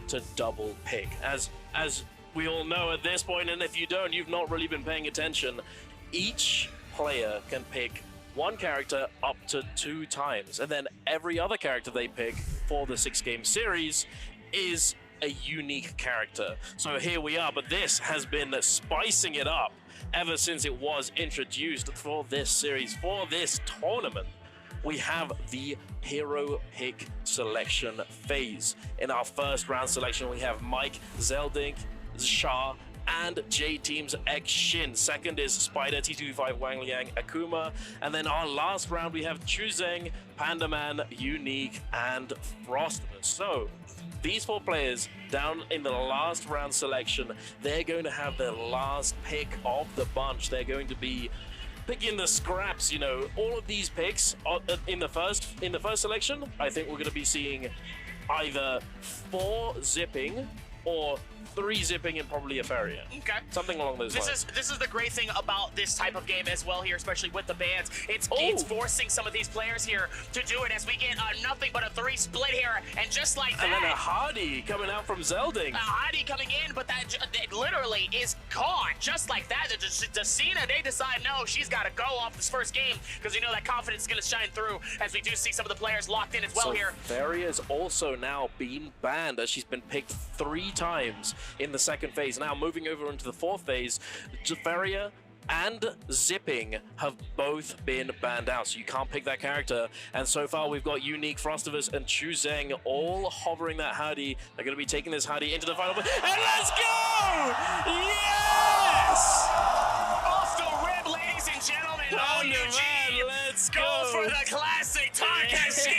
to double pick. As we all know at this point, and if you don't, you've not really been paying attention, each player can pick one character up to 2 times, and then every other character they pick for the 6-game series is a unique character. So here we are, but this has been spicing it up ever since it was introduced for this series, for this tournament. We have the hero pick selection phase. In our first round selection, we have Mike, Zeldink, Shah, and J-Team's X Shin. Second is Spider, T25, Wang Liang, Akuma. And then our last round, we have Chuzeng, Pandaman, Unique, and Frostivus. So these 4 players down in the last round selection, they're going to have their last pick of the bunch. They're going to be picking the scraps, you know. All of these picks in the first selection, I think we're going to be seeing either 4 zipping or 3 zipping and probably a Feria. Okay. Something along those lines. This is the great thing about this type of game as well here, especially with the bans. It's forcing some of these players here to do it as we get nothing but a 3 split here, and just like that. And then a Hardy coming out from Zelding. A Hardy coming in, but that literally is gone. Just like that. Decina, they decide, no, she's got to go off this first game, because you know that confidence is going to shine through as we do see some of the players locked in as well here. Feria's also now been banned as she's been picked 3 times in the second phase. Now moving over into the 4th phase, Feria and Zipping have both been banned out, so you can't pick that character. And so far we've got Unique, Frostivus, and Chuzeng all hovering that Hardy. They're going to be taking this Hardy into the final, and let's go! Yes! Off the rib, ladies and gentlemen. Oh, Eugene, let's go for the classic Takashi.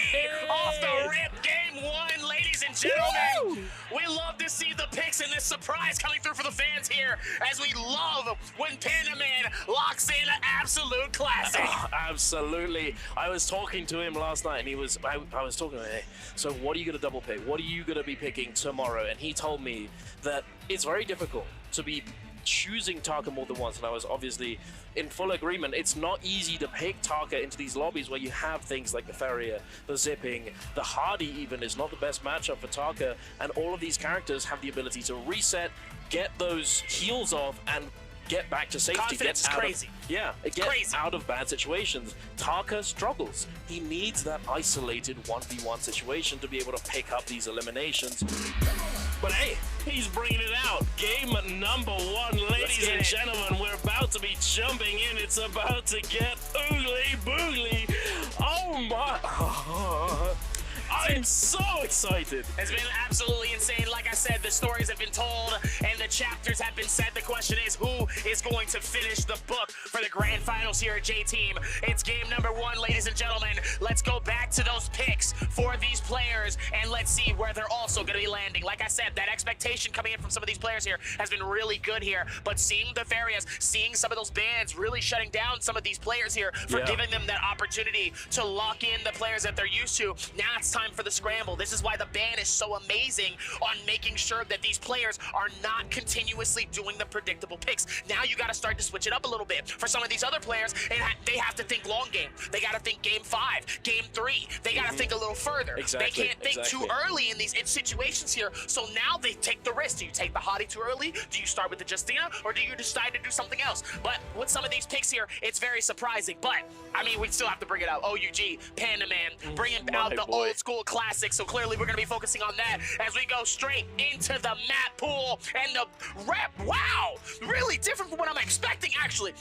Off the rip, game 1, ladies and gentlemen. We love to see the picks and this surprise coming through for the fans here, as we love when Pandaman locks in an absolute classic. Oh, absolutely. I was talking to him last night, and I was talking to him, hey, so what are you going to double pick? What are you going to be picking tomorrow? And he told me that it's very difficult to be choosing Taka more than once, and I was obviously in full agreement. It's not easy to pick Taka into these lobbies where you have things like the Feria, the Zipping, the Hardy even is not the best matchup for Taka, and all of these characters have the ability to reset, get those heals off, and get back to safety. Confidence is crazy. Get out of bad situations. Taka struggles. He needs that isolated 1v1 situation to be able to pick up these eliminations. But hey, he's bringing it out. Game number 1, ladies and gentlemen. We're about to be jumping in. It's about to get oogly boogly. Oh my. I'm so excited. It's been absolutely insane. Like I said, the stories have been told and the chapters have been said. The question is, who is going to finish the book for the grand finals here at J-Team? It's game number 1, ladies and gentlemen. Let's go back to those picks for these players, and let's see where they're also going to be landing. Like I said, that expectation coming in from some of these players here has been really good here, but seeing the Ferias, seeing some of those bans really shutting down some of these players here for giving them that opportunity to lock in the players that they're used to. Now it's time for the scramble. This is why the ban is so amazing on making sure that these players are not continuously doing the predictable picks. Now you got to start to switch it up a little bit. For some of these other players, they have to think long game. They got to think game 5, game 3. They got to think a little further. They can't think too early in these situations here. So now they take the risk. Do you take the Hottie too early? Do you start with the Justina? Or do you decide to do something else? But with some of these picks here, it's very surprising. But, I mean, we still have to bring it out. OUG, Pandaman, bringing out the old school classic. So clearly we're going to be focusing on that as we go straight into the map pool and the rep. Wow! Really different from what I'm expecting, actually.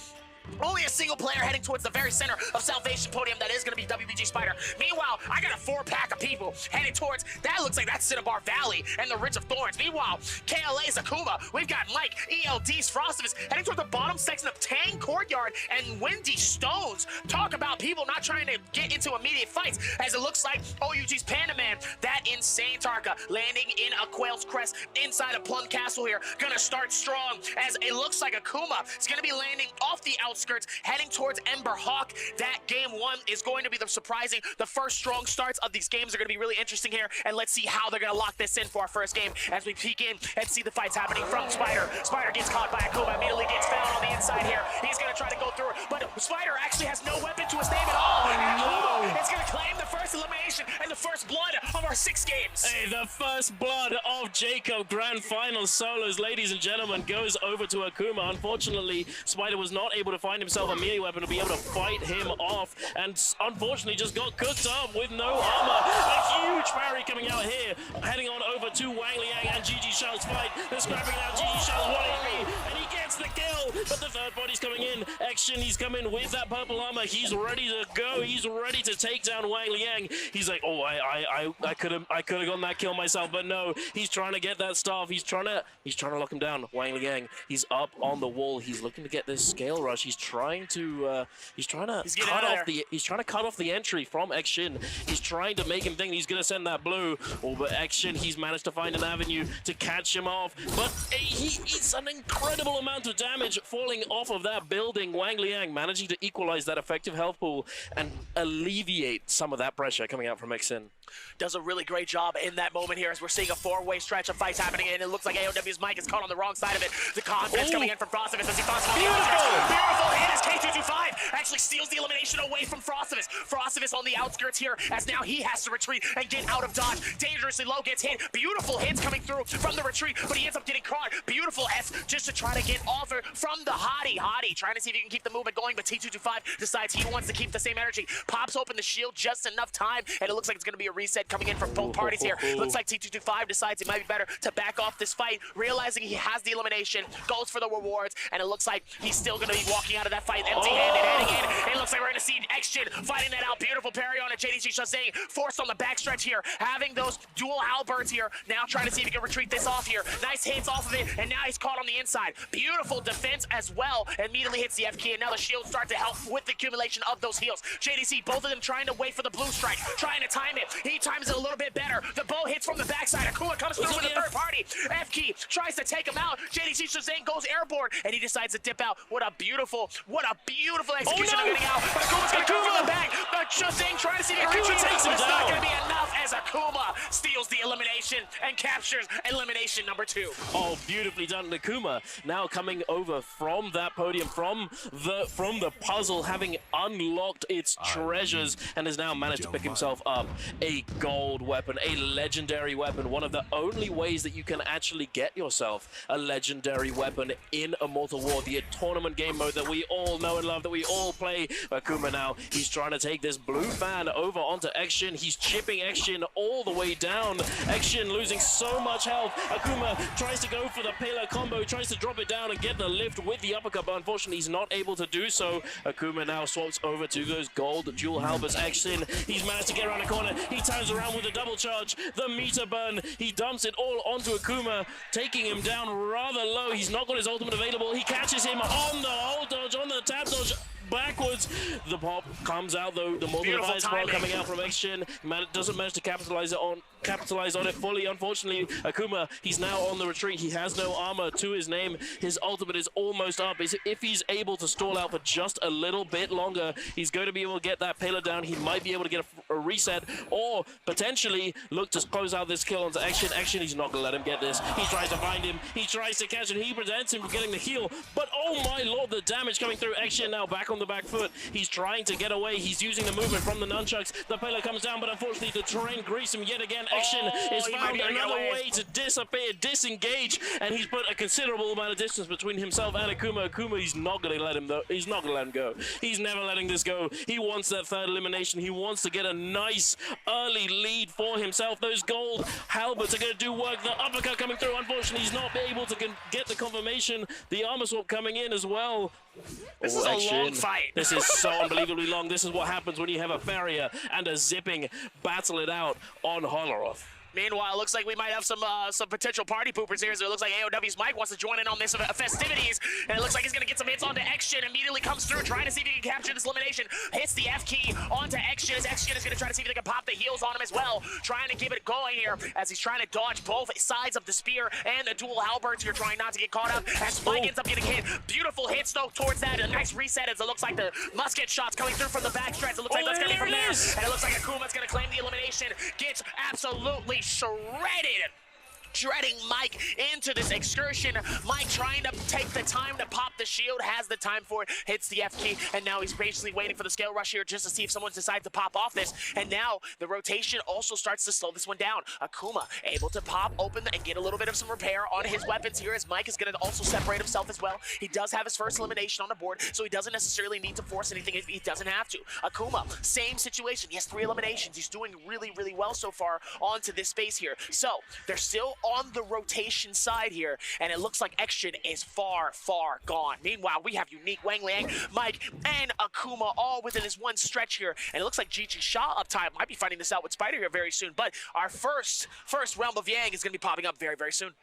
Only a single player heading towards the very center of Salvation Podium. That is going to be WBG Spider. Meanwhile, I got a 4-pack of people heading towards, that looks like that's Cinnabar Valley and the Ridge of Thorns. Meanwhile, KLA's Akuma. We've got Mike, ELD's Frostivus heading towards the bottom section of Tang Courtyard and Windy Stones. Talk about people not trying to get into immediate fights, as it looks like OUG's Pandaman, that insane Tarka, landing in a Quail's Crest inside of Plum Castle here. Gonna start strong, as it looks like Akuma is gonna be landing off the outside outskirts, heading towards Ember Hawk. That game one is going to be the surprising. The first strong starts of these games are going to be really interesting here, and let's see how they're going to lock this in for our first game as we peek in and see the fights happening from Spider. Spider gets caught by Akuma, immediately gets found on the inside here. He's going to try to go through it, but Spider actually has no weapon to his name at all. And Akuma is going to claim the first elimination and the first blood of our 6 games. Hey, the first blood of Jacob Grand Final solos, ladies and gentlemen, goes over to Akuma. Unfortunately, Spider was not able to find himself a melee weapon to be able to fight him off, and unfortunately just got cooked up with no armor. A huge parry coming out here, heading on over to Wang Liang and GG Shell's fight. They're scrapping out GG Shell's 1 HP, and he gets the kill, but the third body's coming in. Action, he's coming with that purple armor. He's ready to go. He's ready to take down Wang Liang. He's like, oh, I could have gotten that kill myself, but no, he's trying to get that staff. He's trying to lock him down. Wang Liang, he's up on the wall. He's looking to get this scale rush. He's trying to cut off the entry from Action. He's trying to make him think he's gonna send that blue. Oh, but Action, he's managed to find an avenue to catch him off. But it's an incredible amount of damage falling off of that building. Wang Liang managing to equalize that effective health pool and alleviate some of that pressure coming out from Xin. Does a really great job in that moment here as we're seeing a 4-way stretch of fights happening, and it looks like AOW's mic is caught on the wrong side of it. The contest coming in from Frostivus as he tosses on the outskirts. Beautiful hit as K225 actually steals the elimination away from Frostivus. Frostivus on the outskirts here as now he has to retreat and get out of dodge. Dangerously low gets hit. Beautiful hits coming through from the retreat, but he ends up getting caught. Beautiful S just to try to get off from the Hottie. Hottie trying to see if he can keep the movement going, but T225 decides he wants to keep the same energy. Pops open the shield just enough time, and it looks like it's going to be a reset coming in from both parties here. Looks like T225 decides it might be better to back off this fight, realizing he has the elimination, goes for the rewards, and it looks like he's still going to be walking out of that fight empty-handed, heading in. It looks like we're going to see X-Jin fighting that out. Beautiful parry on it. JDC Shazang forced on the backstretch here, having those dual halberds here, now trying to see if he can retreat this off here. Nice hits off of it, and now he's caught on the inside. Beautiful defense as well. Immediately hits the F key, and now the shields start to help with the accumulation of those heals. JDC, both of them trying to wait for the blue strike, trying to time it. He times it a little bit better. The bow hits from the backside. Akuma comes through with the third party. F key tries to take him out. JDC Shazang goes airborne, and he decides to dip out. What a beautiful execution of getting out. But Akuma's gonna come from the back. But Shazang trying to see if he can reach it. But it's not gonna be enough as Akuma steals the elimination and captures elimination number 2. Oh, beautifully done. Akuma now coming over from that podium, from the puzzle, having unlocked its treasures, and has now managed to pick himself up a gold weapon, a legendary weapon. One of the only ways that you can actually get yourself a legendary weapon in Immortal War, the tournament game mode that we all know and love, that we all play. Akuma now, he's trying to take this blue fan over onto X-Jin. He's chipping X-Jin all the way down. X-Jin losing so much health. Akuma tries to go for the pillar combo, tries to drop it down and get the lift with the uppercut, but unfortunately he's not able to do so. Akuma now swaps over to those gold dual halberds. X-Jin, he's managed to get around the corner. He turns around with a double charge, the meter burn. He dumps it all onto Akuma, taking him down rather low. He's not got his ultimate available. He catches him on the hold dodge, on the tap dodge. Backwards, the pop comes out though. The multi-device pop coming out from X-Jin doesn't manage to capitalize on it fully. Unfortunately, Akuma, he's now on the retreat. He has no armor to his name. His ultimate is almost up. If he's able to stall out for just a little bit longer, he's going to be able to get that pillar down. He might be able to get a reset, or potentially look to close out this kill onto X-Jin. X-Jin, he's not going to let him get this. He tries to find him. He tries to catch him. He prevents him from getting the heal. But oh my lord, the damage coming through. X-Jin now back on the back foot. He's trying to get away. He's using the movement from the nunchucks. The pillar comes down, but unfortunately the terrain greases him yet again. X-Jin is found another way to disappear, disengage, and he's put a considerable amount of distance between himself and Akuma. Akuma, he's not going to let him though. He's not going to let him go. He's never letting this go. He wants that third elimination. He wants to get a nice early lead for himself. Those gold halberds are going to do work. The uppercut coming through. Unfortunately, he's not able to get the confirmation. The armor swap coming in as well. This is a long fight. This is so unbelievably long. This is what happens when you have a farrier and a zipping battle it out on Holoroth. Meanwhile, it looks like we might have some potential party poopers here. So it looks like AOW's Mike wants to join in on this festivities, and it looks like he's gonna get some hits onto X-Shin. Immediately comes through, trying to see if he can capture this elimination. Hits the F key onto X-Shin, as X-Shin is gonna try to see if they can pop the heals on him as well. Trying to keep it going here, as he's trying to dodge both sides of the spear and the dual halberds here, trying not to get caught up. As Mike ends up getting hit. Beautiful hit though towards that. A nice reset as it looks like the musket shots coming through from the backstretch. It looks like that's gonna be from there. And it looks like Akuma's gonna claim the elimination. Gets absolutely shredded. Shredding Mike into this excursion. Mike trying to take the time to pop the shield, has the time for it, hits the F key, and now he's basically waiting for the scale rush here just to see if someone decides to pop off this. And now the rotation also starts to slow this one down. Akuma able to pop open and get a little bit of some repair on his weapons here, as Mike is going to also separate himself as well. He does have his first elimination on the board, so he doesn't necessarily need to force anything if he doesn't have to. Akuma, same situation. He has 3 eliminations. He's doing really, really well so far onto this space here. So they're still on the rotation side here, and it looks like X-Shin is far, far gone. Meanwhile, we have Unique, Wang Liang, Mike, and Akuma all within this one stretch here, and it looks like Gigi Shaw uptime might be finding this out with Spider here very soon, but our first Realm of Yang is going to be popping up very, very soon.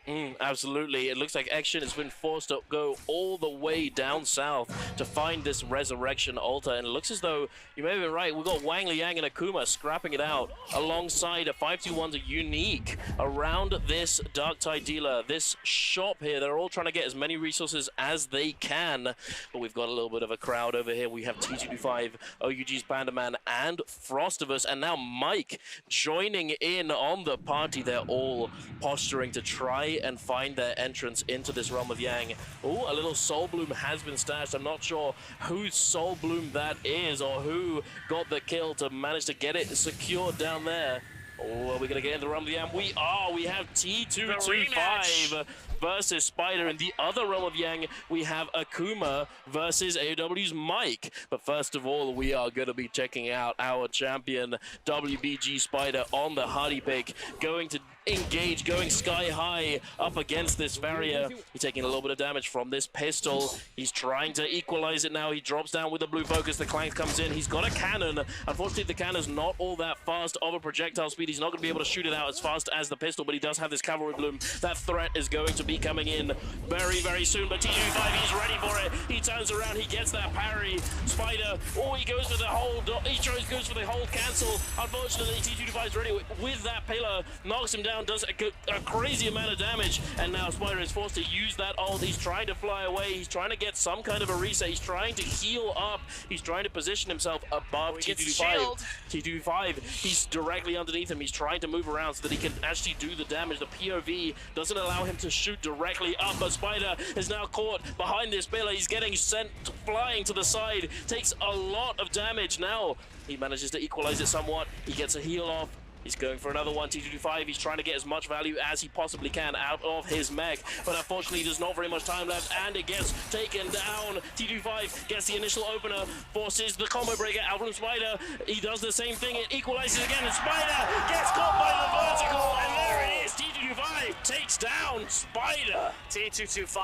Absolutely. It looks like X-Shin has been forced to go all the way down south to find this Resurrection altar, and it looks as though you may have been right. We've got Wang Liang and Akuma scrapping it out alongside a 5-2-1 to Unique around this Dark Tide dealer, this shop here. They're all trying to get as many resources as they can, but we've got a little bit of a crowd over here. We have T225, OUG's Pandaman, and Frostivus, and now Mike joining in on the party. They're all posturing to try and find their entrance into this Realm of Yang. Oh, a little Soul Bloom has been stashed. I'm not sure whose Soul Bloom that is or who got the kill to manage to get it secured down there. Oh, are we going to get into the Realm of Yang? We are. We have T225 versus Spider. In the other Realm of Yang, we have Akuma versus AOW's Mike. But first of all, we are going to be checking out our champion, WBG Spider, on the Hardy pick. Going to engage, going sky high up against this barrier. He's taking a little bit of damage from this pistol. He's trying to equalize it now. He drops down with the blue focus. The clank comes in. He's got a cannon. Unfortunately, the cannon's not all that fast of a projectile speed. He's not going to be able to shoot it out as fast as the pistol, but he does have this cavalry bloom. That threat is going to be coming in very, very soon. But T25, he's ready for it. He turns around. He gets that parry. Spider, oh, he goes for the hold. He goes for the hold cancel. Unfortunately, T25 is ready with that pillar. Knocks him down. Does a crazy amount of damage, and now Spider is forced to use that ult. He's trying to fly away. He's trying to get some kind of a reset. He's trying to heal up. He's trying to position himself above T25. T25, he's directly underneath him. He's trying to move around so that he can actually do the damage. The POV doesn't allow him to shoot directly up, but Spider is now caught behind this pillar. He's getting sent flying to the side. Takes a lot of damage. Now he manages to equalize it somewhat. He gets a heal off. He's going for another one. T225, he's trying to get as much value as he possibly can out of his mech, but unfortunately there's not very much time left, and it gets taken down. T225 gets the initial opener, forces the combo breaker out from Spider. He does the same thing, it equalizes again, and Spider gets caught by the vertical, and there it is. T225 takes down Spider. T225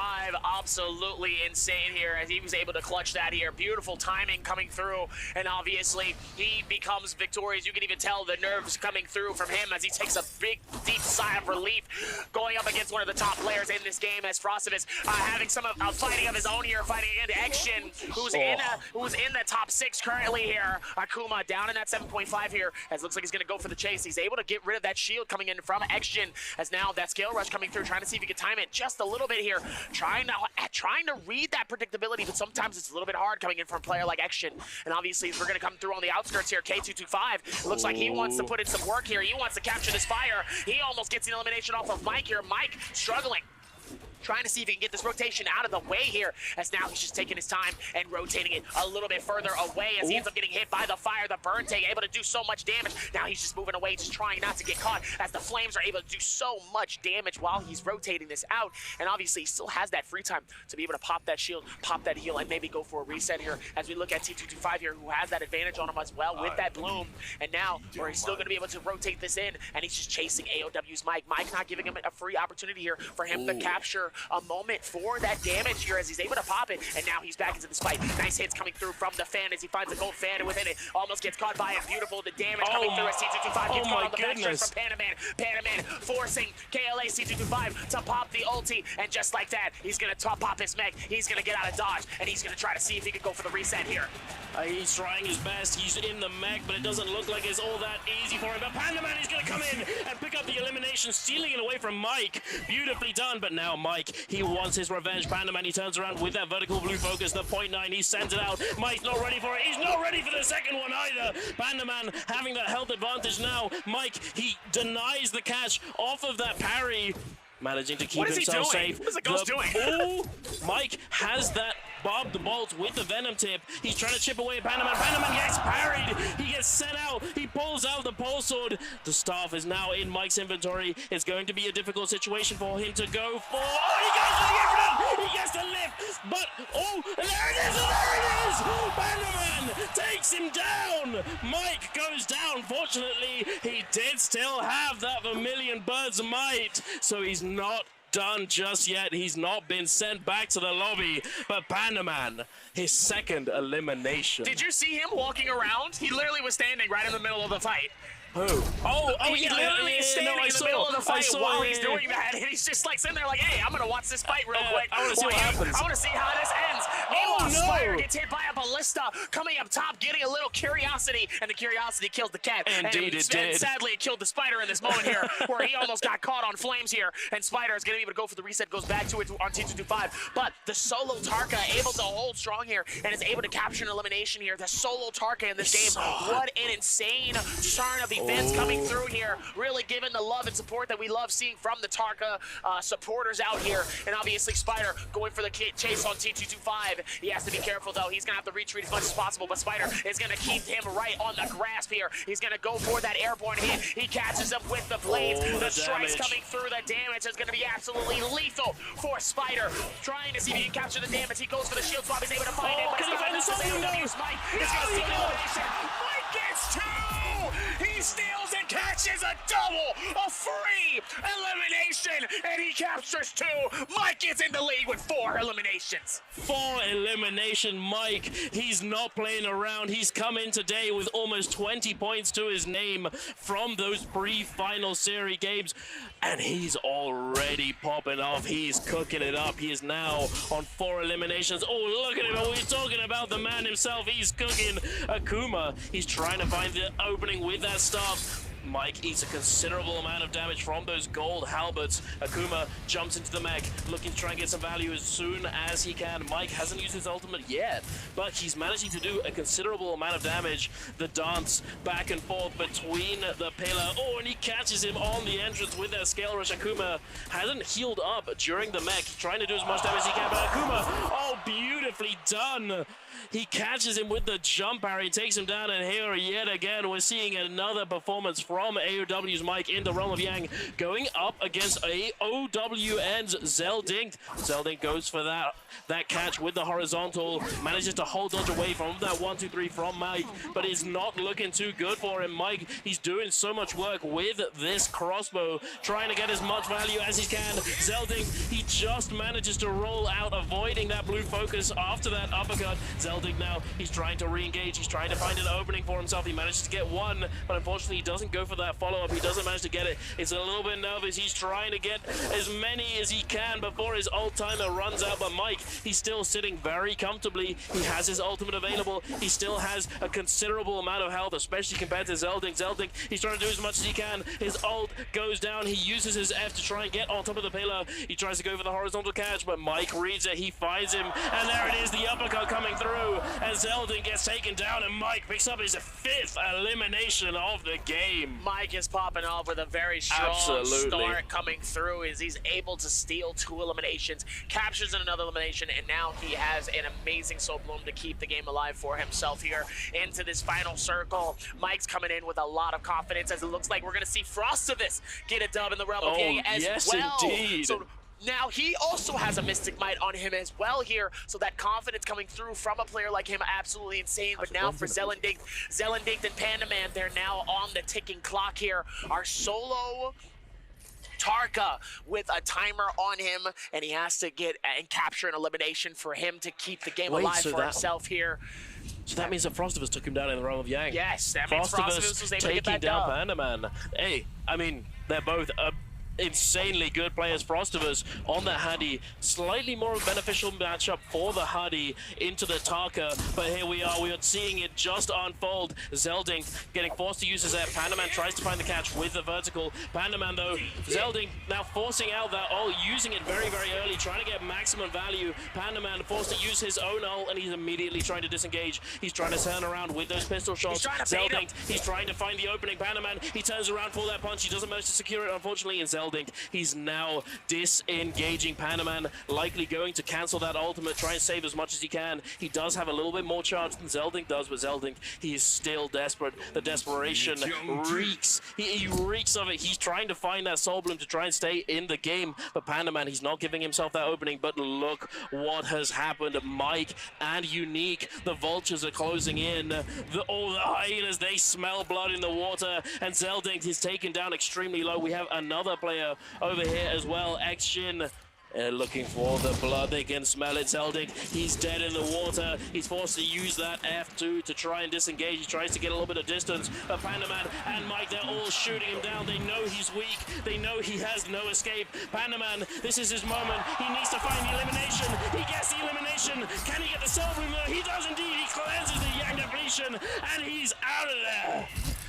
absolutely insane here, as he was able to clutch that here. Beautiful timing coming through, and obviously he becomes victorious. You can even tell the nerves coming through from him as he takes a big, deep sigh of relief, going up against one of the top players in this game, as Frostivus having some fighting of his own here, fighting against X-Shin, who's in the top 6 currently here. Akuma down in that 7.5 here, as looks like he's going to go for the chase. He's able to get rid of that shield coming in from X-Shin, as now that scale rush coming through, trying to see if he can time it just a little bit here, trying to read that predictability, but sometimes it's a little bit hard coming in from a player like X-Shin. And obviously we're going to come through on the outskirts here. K225 looks like he wants to put in some work here. He wants to capture this fire. He almost gets an elimination off of Mike here. Mike struggling, trying to see if he can get this rotation out of the way here, as now he's just taking his time and rotating it a little bit further away, as he ends up getting hit by the fire. The burn take able to do so much damage. Now he's just moving away, just trying not to get caught, as the flames are able to do so much damage while he's rotating this out. And obviously he still has that free time to be able to pop that shield, pop that heal, and maybe go for a reset here, as we look at T225 here, who has that advantage on him as well with that bloom. And now where he's still going to be able to rotate this in, and he's just chasing AOW's Mike. Mike not giving him a free opportunity here for him to capture capture a moment for that damage here as he's able to pop it, and now he's back into this fight. Nice hits coming through from the fan as he finds a gold fan, and within it, almost gets caught by it. Beautiful, the damage coming through as C225 keeps going on the backstretch from Panaman. Panaman forcing KLA C225 to pop the ulti, and just like that, he's gonna top pop his mech. He's gonna get out of dodge, and he's gonna try to see if he can go for the reset here. He's trying his best. He's in the mech, but it doesn't look like it's all that easy for him. But Pandaman is going to come in and pick up the elimination, stealing it away from Mike. Beautifully done, but now Mike, he wants his revenge. Pandaman, he turns around with that vertical blue focus, the .9, he sends it out. Mike's not ready for it. He's not ready for the second one either. Pandaman having that health advantage now. Mike, he denies the catch off of that parry. Managing to keep himself safe. What is the ghost doing? Oh, Mike has that Bob the Bolt with the Venom tip. He's trying to chip away at Panaman. Panaman gets parried. He gets sent out. He pulls out the pole sword. The staff is now in Mike's inventory. It's going to be a difficult situation for him to go for. Oh, he goes for the infinite. He gets the lift. But, oh, and there it is. And there it is. Panaman takes him down. Mike goes down. Fortunately, he did still have that Vermilion Bird's might. So he's not done just yet. He's not been sent back to the lobby, but Pandaman, his second elimination. Did you see him walking around? He literally was standing right in the middle of the fight. Who? Oh, He literally is standing in the middle of the fight while he's doing that, and he's just like sitting there like, hey, I'm gonna watch this fight real quick. I wanna see what happens. I wanna see how this ends. Oh, no! Spider gets hit by a ballista coming up top, getting a little curiosity, and the curiosity killed the cat. Indeed, it did. Sadly, it killed the Spider in this moment here, where he almost got caught on flames here, and Spider is gonna be able to go for the reset, goes back to it on T225, but the solo Tarka able to hold strong here, and is able to capture an elimination here. The solo Tarka in this game, what an insane turn of events coming through here, really giving the love and support that we love seeing from the Tarka supporters out here. And obviously Spider going for the chase on T225. He has to be careful though. He's gonna have to retreat as much as possible, but Spider is gonna keep him right on the grasp here. He's gonna go for that airborne hit. He catches him with the blades. The strikes coming through. The damage is gonna be absolutely lethal for Spider. Trying to see if he can capture the damage. He goes for the shield swap. He's able to find it, but can he find the something? Mike is gonna steal elimination. Mike gets two! He steals and catches a double, a free elimination, and he captures two. Mike is in the lead with 4 eliminations. 4 elimination Mike. He's not playing around. He's come in today with almost 20 points to his name from those pre-final series games, and he's already popping off. He's cooking it up. He is now on 4 eliminations. Oh, look at him. We're talking about the man himself. He's cooking. Akuma, he's trying to find the opening with that stuff. Mike eats a considerable amount of damage from those gold halberds. Akuma jumps into the mech, looking to try and get some value as soon as he can. Mike hasn't used his ultimate yet, but he's managing to do a considerable amount of damage. The dance back and forth between the pillar. Oh, and he catches him on the entrance with that scale rush. Akuma hasn't healed up during the mech, trying to do as much damage as he can, but Akuma, oh, beautifully done. He catches him with the jump parry, takes him down, and here yet again we're seeing another performance from AOW's Mike in the realm of Yang, going up against AOW and Zeldinkt. Zeldinkt goes for that catch with the horizontal, manages to hold dodge away from that 1-2-3 from Mike, but it's not looking too good for him. Mike, he's doing so much work with this crossbow, trying to get as much value as he can. Zeldinkt, he just manages to roll out, avoiding that blue focus after that uppercut. Zeldinkt now, he's trying to re-engage, he's trying to find an opening for himself. He manages to get one, but unfortunately he doesn't go for that follow-up. He doesn't manage to get it. It's a little bit nervous. He's trying to get as many as he can before his ult timer runs out, but Mike, he's still sitting very comfortably. He has his ultimate available. He still has a considerable amount of health, especially compared to Zeldinkt. Zeldinkt, he's trying to do as much as he can. His ult goes down. He uses his F to try and get on top of the pillar. He tries to go for the horizontal catch, but Mike reads it. He finds him, and there it is, the uppercut coming through, and Zeldinkt gets taken down, and Mike picks up his 5th elimination of the game. Mike is popping off with a very strong start coming through as he's able to steal 2 eliminations, captures another elimination, and now he has an amazing soul bloom to keep the game alive for himself here into this final circle. Mike's coming in with a lot of confidence as it looks like we're going to see Frostivus get a dub in the realm of King as well. Indeed. So now he also has a Mystic Might on him as well here, so that confidence coming through from a player like him, absolutely insane. But now for Zeldinkt and Pandaman, they're now on the ticking clock here. Our solo Tarka with a timer on him, and he has to get and capture an elimination for him to keep the game alive for himself here. So that means that Frostivus took him down in the realm of Yang. Yes, that means Frostivus was able to get that taking down dub. Pandaman. Hey, I mean, they're both insanely good players. Frostivus on the Hadi, slightly more of a beneficial matchup for the Hadi into the Tarka, but here we are seeing it just unfold. Zelding getting forced to use his air. Pandaman tries to find the catch with the vertical. Pandaman though, Zelding now forcing out that ult, using it very, very early, trying to get maximum value. Pandaman forced to use his own ult, and he's immediately trying to disengage. He's trying to turn around with those pistol shots. Zelding, he's trying to find the opening. Pandaman, he turns around for that punch. He doesn't manage to secure it, unfortunately, and Zelding, he's now disengaging. Pandaman likely going to cancel that ultimate, try and save as much as he can. He does have a little bit more charge than Zelding does, but Zelding, he is still desperate. The desperation reeks. He reeks of it. He's trying to find that Soul Bloom to try and stay in the game, but Pandaman, he's not giving himself that opening. But look what has happened. Mike and Unique, the vultures are closing in. All the hyenas, they smell blood in the water, and Zelding is taken down extremely low. We have another player over here as well, X-Shin. Looking for the blood, they can smell it. Zelding, he's dead in the water. He's forced to use that F2 to try and disengage. He tries to get a little bit of distance, but Pandaman and Mike, they're all shooting him down. They know he's weak. They know he has no escape. Pandaman, this is his moment. He needs to find the elimination. He gets the elimination. Can he get the Soul Bloom there? He does indeed. He cleanses the Yang depletion, and he's out of there.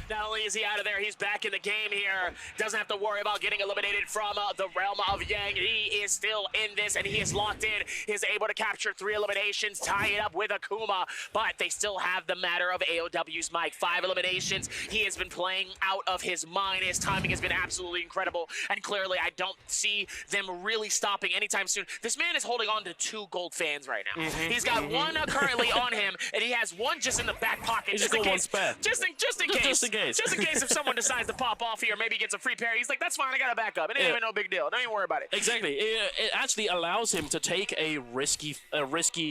Not only is he out of there, he's back in the game here. Doesn't have to worry about getting eliminated from the realm of Yang. He is still in this, and he is locked in. He's able to capture 3 eliminations, tie it up with Akuma, but they still have the matter of AOW's Mike. 5 eliminations. He has been playing out of his mind. His timing has been absolutely incredible, and clearly I don't see them really stopping anytime soon. This man is holding on to 2 gold fans right now. He's got 1 currently on him, and he has 1 just in the back pocket. Just in case. Just in case. Just in case if someone decides to pop off here, maybe gets a free pair. He's like, that's fine, I got a backup. It ain't even no big deal. Don't even worry about it. Exactly. It actually allows him to take a risky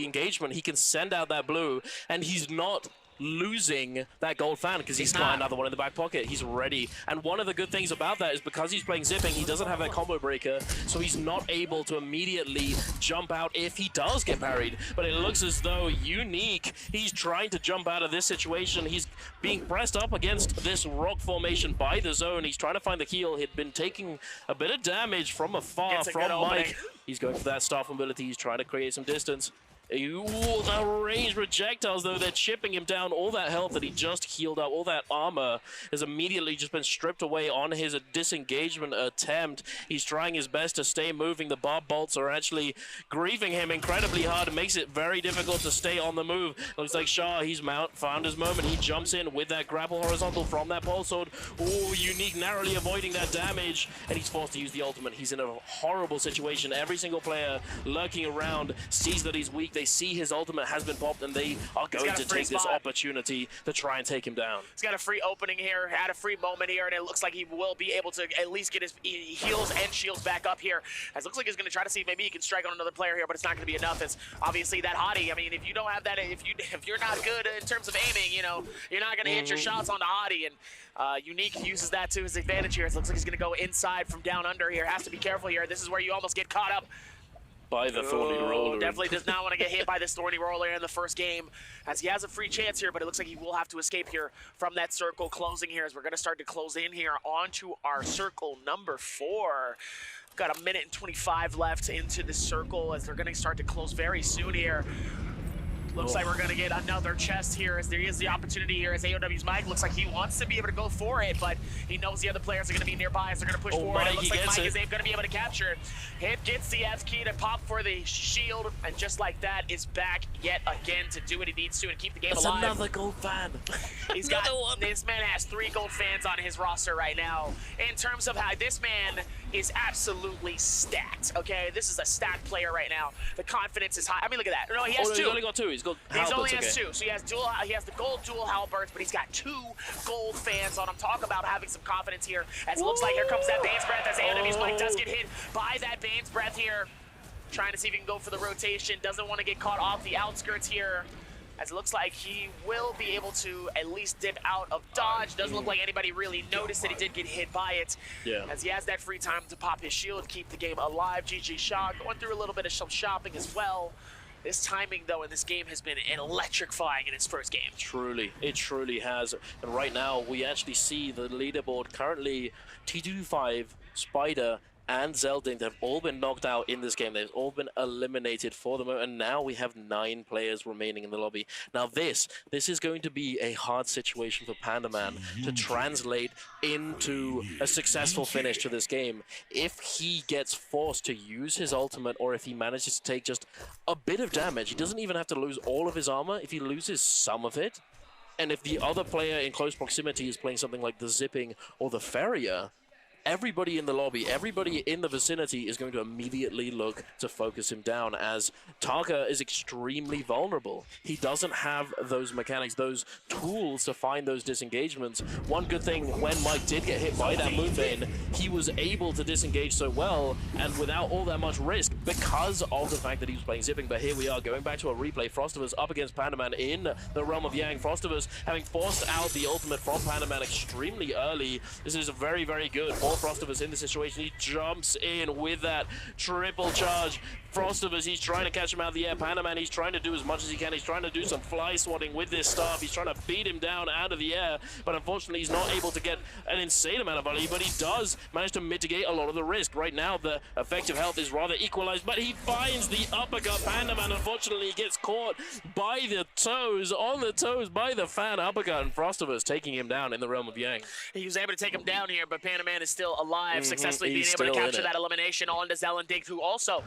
engagement. He can send out that blue, and he's not losing that gold fan because he's got another one in the back pocket. He's ready. And one of the good things about that is because he's playing zipping, he doesn't have that combo breaker, so he's not able to immediately jump out if he does get parried. But it looks as though Unique, he's trying to jump out of this situation. He's being pressed up against this rock formation by the zone. He's trying to find the heal. He'd been taking a bit of damage from afar from Mike. He's going for that staff mobility. He's trying to create some distance. Ooh, the ranged projectiles, though, they're chipping him down. All that health that he just healed up, all that armor has immediately just been stripped away on his disengagement attempt. He's trying his best to stay moving. The barb bolts are actually grieving him incredibly hard. It makes it very difficult to stay on the move. Looks like Shah, he's found his moment. He jumps in with that grapple horizontal from that pole sword. Ooh, Unique narrowly avoiding that damage, and he's forced to use the ultimate. He's in a horrible situation. Every single player lurking around sees that he's weak. They see his ultimate has been popped, and they are going to take this opportunity to try and take him down. He's got a free opening here, had a free moment here, and it looks like he will be able to at least get his heals and shields back up here. As it looks like he's going to try to see if maybe he can strike on another player here, but it's not going to be enough. It's obviously that Hottie. I mean, if you don't have that, if you're not good in terms of aiming, you know, you're not going to hit your shots on the Hottie, and Unique uses that to his advantage here. It looks like he's going to go inside from down under here. Has to be careful here. This is where you almost get caught up by the thorny roller. Definitely does not want to get hit by this thorny roller in the first game, as he has a free chance here, but it looks like he will have to escape here from that circle closing here, as we're going to start to close in here onto our circle number 4. Got a minute and 25 left into the circle, as they're going to start to close very soon here. Looks like we're going to get another chest here, as there is the opportunity here, as AOW's Mike looks like he wants to be able to go for it, but he knows the other players are going to be nearby, so they're going to push forward. It looks like Mike is going to be able to capture it. Hit gets the F key to pop for the shield, and just like that is back yet again to do what he needs to and keep the game alive. That's another gold fan. He's got this man has 3 gold fans on his roster right now. In terms of how this man is absolutely stacked. Okay, this is a stacked player right now. The confidence is high. I mean, look at that. No, he has 2. He's only got 2. He only has 2. So he has the gold dual halberds, but he's got 2 gold fans on him. Talk about having some confidence here. As it looks like here comes that Bane's Breath, as AOW's Mike does get hit by that Bane's Breath here. Trying to see if he can go for the rotation. Doesn't want to get caught off the outskirts here. as it looks like he will be able to at least dip out of dodge. Doesn't look like anybody really noticed that he did get hit by it. Yeah. As he has that free time to pop his shield, keep the game alive. GG Shaw going through a little bit of some shopping as well. This timing, though, in this game has been electrifying in its first game. Truly, it truly has. And right now, we actually see the leaderboard currently T25, Spider, and Zeldin have all been knocked out in this game. They've all been eliminated for the moment, and now we have 9 players remaining in the lobby. Now this is going to be a hard situation for Pandaman to translate into a successful finish to this game. If he gets forced to use his ultimate, or if he manages to take just a bit of damage, he doesn't even have to lose all of his armor. If he loses some of it, and if the other player in close proximity is playing something like the Zipping or the Farrier, everybody in the lobby, everybody in the vicinity is going to immediately look to focus him down, as Tarka is extremely vulnerable. He doesn't have those mechanics, those tools to find those disengagements. One good thing, when Mike did get hit by that Moonbane, he was able to disengage so well and without all that much risk because of the fact that he was playing Zipping. But here we are, going back to a replay. Frostivus up against Pandaman in the realm of Yang. Frostivus having forced out the ultimate from Pandaman extremely early. This is very, very good for Frostivus in this situation. He jumps in with that triple charge. Frostivus, he's trying to catch him out of the air. Pandaman, he's trying to do as much as he can. He's trying to do some fly swatting with this staff. He's trying to beat him down out of the air, but unfortunately he's not able to get an insane amount of volley, but he does manage to mitigate a lot of the risk. Right now, the effective health is rather equalized, but he finds the uppercut. Pandaman, unfortunately, gets caught by the toes, on the toes, by the fan uppercut, and Frostivus taking him down in the realm of Yang. He was able to take him down here, but Pandaman is still alive, successfully being able to capture that elimination on to Zelendink, who also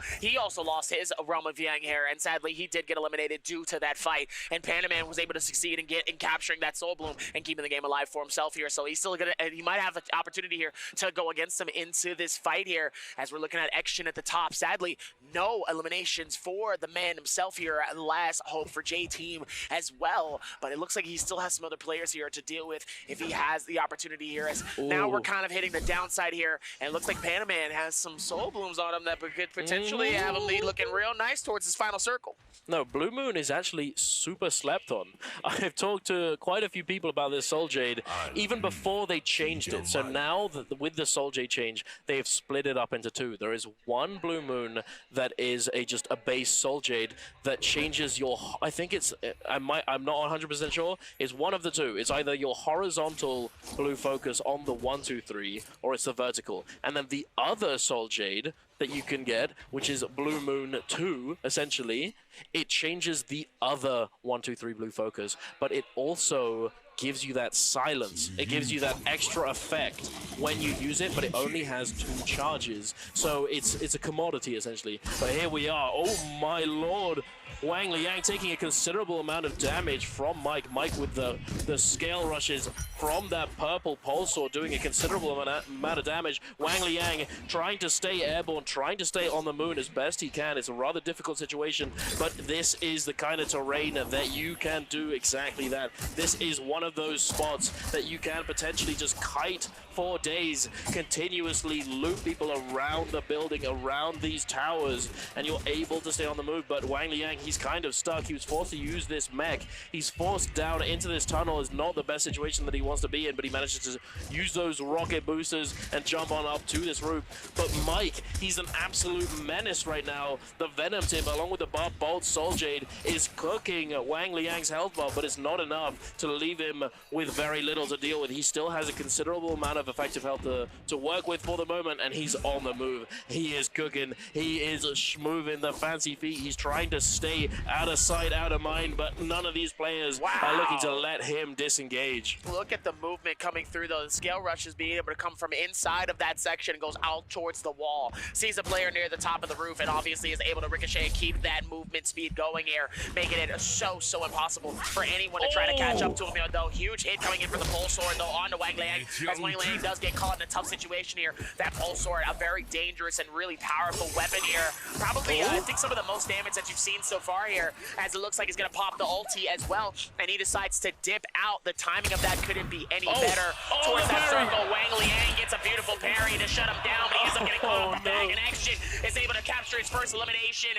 lost his realm of Yang here, and sadly he did get eliminated due to that fight. And Pandaman was able to succeed in capturing that Soul Bloom and keeping the game alive for himself here. So he's still gonna, and he might have an opportunity here to go against him into this fight here. As we're looking at Action at the top, sadly no eliminations for the man himself here. Last hope for J Team as well, but it looks like he still has some other players here to deal with if he has the opportunity here. As now we're kind of hitting the downside here, and it looks like Pandaman has some Soul Blooms on him that could potentially have him looking real nice towards his final circle. No, Blue Moon is actually super slept on. I've talked to quite a few people about this Soul Jade even before they changed it. So now with the Soul Jade change, they've split it up into 2. There is one Blue Moon that is just a base Soul Jade that changes your, I think it's, I'm not 100% sure, it's one of the 2. It's either your horizontal blue focus on the 1, 2, 3, or it's the vertical. And then the other Soul Jade that you can get, which is Blue Moon 2, essentially, it changes the other 1, 2, 3 blue focus, but it also gives you that silence. It gives you that extra effect when you use it, but it only has 2 charges. So it's a commodity, essentially. But here we are. Oh my lord. Wang Liang taking a considerable amount of damage from Mike. Mike with the scale rushes from that purple pulsar, doing a considerable amount of damage. Wang Liang trying to stay airborne, trying to stay on the moon as best he can. It's a rather difficult situation, but this is the kind of terrain that you can do exactly that. This is one of those spots that you can potentially just kite for days, continuously loop people around the building, around these towers, and you're able to stay on the move. But Wang Liang, he's kind of stuck. He was forced to use this mech. He's forced down into this tunnel. It's not the best situation that he wants to be in, but he manages to use those rocket boosters and jump on up to this roof. But Mike, he's an absolute menace right now. The Venom Tip, along with the Bob Bolt Soul Jade, is cooking Wang Liang's health bar, but it's not enough to leave him with very little to deal with. He still has a considerable amount of effective health to work with for the moment, and he's on the move. He is cooking. He is moving the fancy feet. He's trying to stay out of sight, out of mind, but none of these players are looking to let him disengage. Look at the movement coming through, though. The scale rush is being able to come from inside of that section and goes out towards the wall. Sees a player near the top of the roof and obviously is able to ricochet and keep that movement speed going here, making it so impossible for anyone to try to catch up to him, though. Huge hit coming in for the Pulsar, though, onto Wang Liang, as Wang Liang does get caught in a tough situation here. That Pulsar, a very dangerous and really powerful weapon here. Probably, I think some of the most damage that you've seen so far here, as it looks like he's gonna pop the ulti as well, and he decides to dip out. The timing of that couldn't be any better. Towards that circle, Wang Liang gets a beautiful parry to shut him down, but he ends up getting caught off the back, and Action is able to capture his first elimination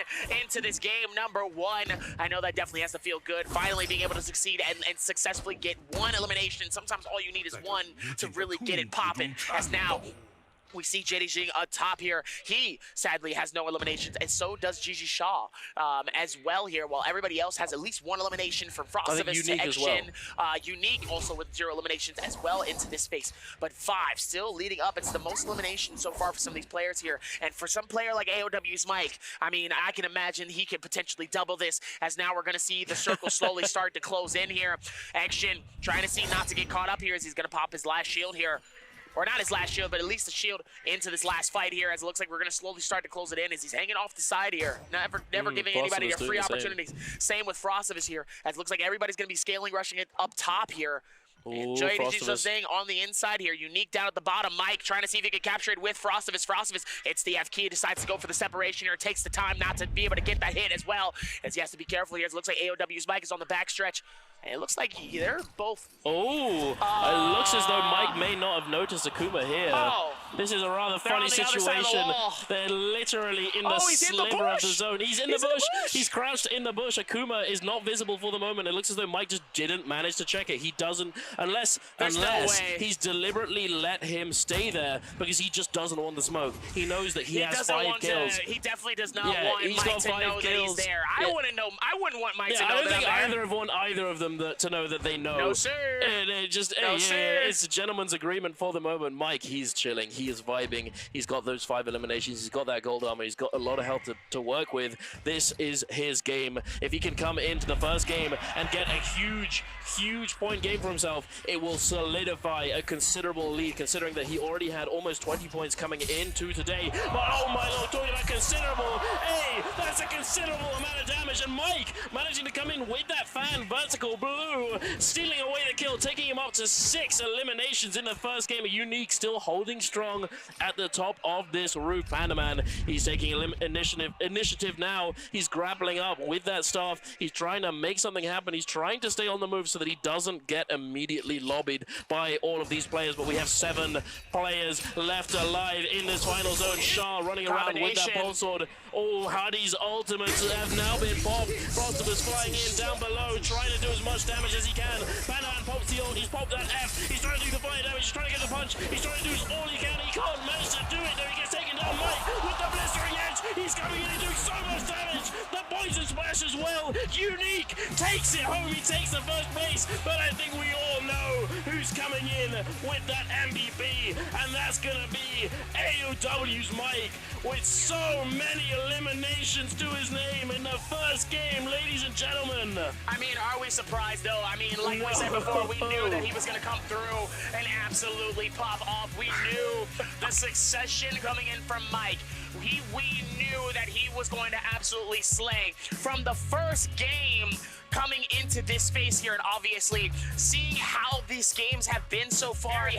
into this game number 1. I know that definitely has to feel good, finally being able to succeed and successfully get 1 elimination. Sometimes all you need is 1 to really get it popping, as now we see JD Jing atop here. He sadly has no eliminations, and so does Gigi Shaw as well here, while everybody else has at least 1 elimination from Frostivus to Action. Unique also with 0 eliminations as well into this space. But 5 still leading up. It's the most eliminations so far for some of these players here. And for some player like AOW's Mike, I mean, I can imagine he could potentially double this, as now we're going to see the circle slowly start to close in here. Action trying to see not to get caught up here, as he's going to pop his last shield here. Or not his last shield, but at least the shield into this last fight here, as it looks like we're going to slowly start to close it in, as he's hanging off the side here. Never giving anybody their free opportunities. Same with Frostivus here, as it looks like everybody's going to be scaling, rushing it up top here. And JDG's staying on the inside here. Unique down at the bottom. Mike trying to see if he can capture it with Frostivus. Frostivus hits the F key, decides to go for the separation here. Takes the time not to be able to get that hit as well, as he has to be careful here. As it looks like AOW's Mike is on the backstretch. And it looks like they're both... it looks as though Mike may not have noticed Akuma here. This is a rather funny situation. They're literally in the sliver of the zone. He's in the bush. He's crouched in the bush. Akuma is not visible for the moment. It looks as though Mike just didn't manage to check it. He doesn't, unless he's deliberately let him stay there, because he just doesn't want the smoke. He knows that he has 5 kills. He definitely does not want Mike to know that he's there. I wouldn't want Mike to know that. I don't think either have want either of them to know that they know. No, sir. And it just, it's a gentleman's agreement for the moment. Mike, he's chilling. He is vibing. He's got those 5 eliminations. He's got that gold armor. He's got a lot of health to work with. This is his game. If he can come into the first game and get a huge point game for himself, it will solidify a considerable lead, considering that he already had almost 20 points coming into today. But oh my lord, talking about considerable, hey, that's a considerable amount of damage. And Mike managing to come in with that fan vertical blue, stealing away the kill, taking him up to 6 eliminations in the first game. A Unique still holding strong at the top of this roof. Pandaman, he's taking initiative now. He's grappling up with that staff. He's trying to make something happen. He's trying to stay on the move so that he doesn't get immediately lobbied by all of these players. But we have 7 players left alive in this final zone. Shah running around with that pole sword. Oh, Hardy's ultimates have now been popped. Frostivus flying in down below, trying to do as much damage as he can. Pandaman pops the ult. He's popped that F. He's trying to do the fire damage. He's trying to get the punch. He's trying to do all he can. He can't manage to do it, though. He gets taken down. Mike with the blistering edge. He's coming in and doing so much damage. The poison splash as well. Unique takes it home. He takes the first place. But I think we all know who's coming in with that MVP, and that's gonna be AOW's Mike, with so many eliminations to his name in the first game, ladies and gentlemen. I mean, are we surprised though? I mean, like we said before, we knew that he was gonna come through and absolutely pop off. We knew the succession coming in from Mike. We knew that he was going to absolutely slay from the first game coming into this space here, and obviously seeing how these games have been so far.